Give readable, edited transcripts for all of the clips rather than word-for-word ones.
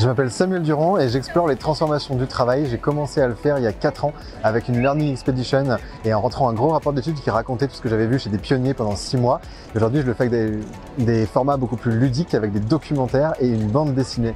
Je m'appelle Samuel Durand et j'explore les transformations du travail. J'ai commencé à le faire il y a 4 ans avec une Learning Expedition et en rentrant un gros rapport d'études qui racontait tout ce que j'avais vu chez des pionniers pendant 6 mois. Aujourd'hui, je le fais avec des formats beaucoup plus ludiques, avec des documentaires et une bande dessinée.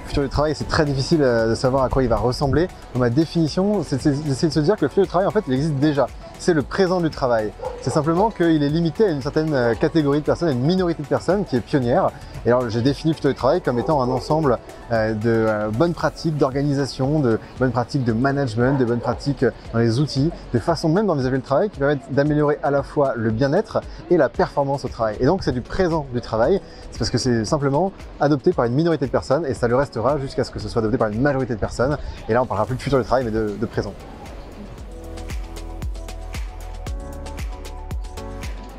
Le futur du travail, c'est très difficile de savoir à quoi il va ressembler. Ma définition, c'est d'essayer de se dire que le futur du travail, en fait, il existe déjà. C'est le présent du travail. C'est simplement qu'il est limité à une certaine catégorie de personnes, à une minorité de personnes qui est pionnière. Et alors, j'ai défini le futur du travail comme étant un ensemble de bonnes pratiques d'organisation, de bonnes pratiques de management, de bonnes pratiques dans les outils, de façon même d'envisager le travail qui permettent d'améliorer à la fois le bien-être et la performance au travail. Et donc, c'est du présent du travail. C'est parce que c'est simplement adopté par une minorité de personnes et ça le restera jusqu'à ce que ce soit adopté par une majorité de personnes. Et là, on parlera plus de futur du travail, mais de présent.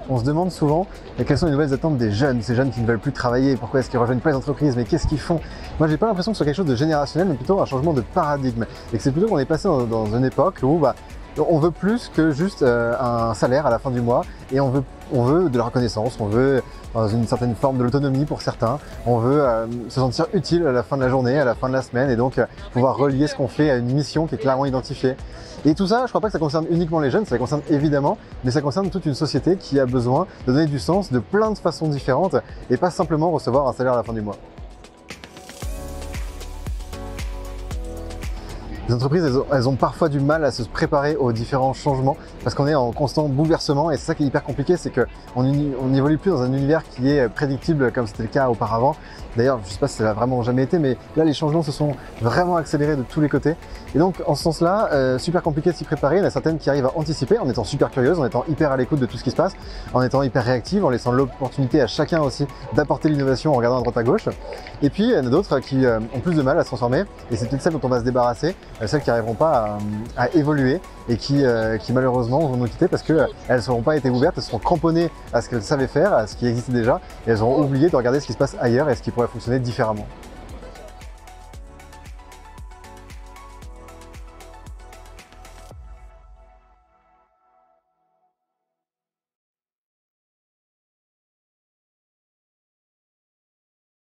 On se demande souvent quelles sont les nouvelles attentes des jeunes, ces jeunes qui ne veulent plus travailler, pourquoi est-ce qu'ils rejoignent pas les entreprises, mais qu'est-ce qu'ils font? Moi, j'ai pas l'impression que ce soit quelque chose de générationnel, mais plutôt un changement de paradigme. Et que c'est plutôt qu'on est passé dans une époque où on veut plus que juste un salaire à la fin du mois et on veut de la reconnaissance, on veut dans une certaine forme de l'autonomie pour certains, on veut se sentir utile à la fin de la journée, à la fin de la semaine et donc pouvoir relier ce qu'on fait à une mission qui est clairement identifiée. Et tout ça, je crois pas que ça concerne uniquement les jeunes, ça concerne évidemment, mais ça concerne toute une société qui a besoin de donner du sens de plein de façons différentes et pas simplement recevoir un salaire à la fin du mois. Les entreprises, elles ont parfois du mal à se préparer aux différents changements parce qu'on est en constant bouleversement et c'est ça qui est hyper compliqué, c'est qu'on n'évolue plus dans un univers qui est prédictible comme c'était le cas auparavant. D'ailleurs, je sais pas si ça l'a vraiment jamais été, mais là, les changements se sont vraiment accélérés de tous les côtés. Et donc, en ce sens-là, super compliqué de s'y préparer. Il y en a certaines qui arrivent à anticiper en étant super curieuses, en étant hyper à l'écoute de tout ce qui se passe, en étant hyper réactives, en laissant l'opportunité à chacun aussi d'apporter l'innovation en regardant à droite à gauche. Et puis, il y en a d'autres qui ont plus de mal à se transformer. Et c'est peut-être celles dont on va se débarrasser, celles qui n'arriveront pas à évoluer et qui malheureusement vont nous quitter parce qu'elles ne seront pas été ouvertes, elles seront cramponnées à ce qu'elles savaient faire, à ce qui existait déjà, et elles auront oublié de regarder ce qui se passe ailleurs et ce qui pourrait fonctionner différemment.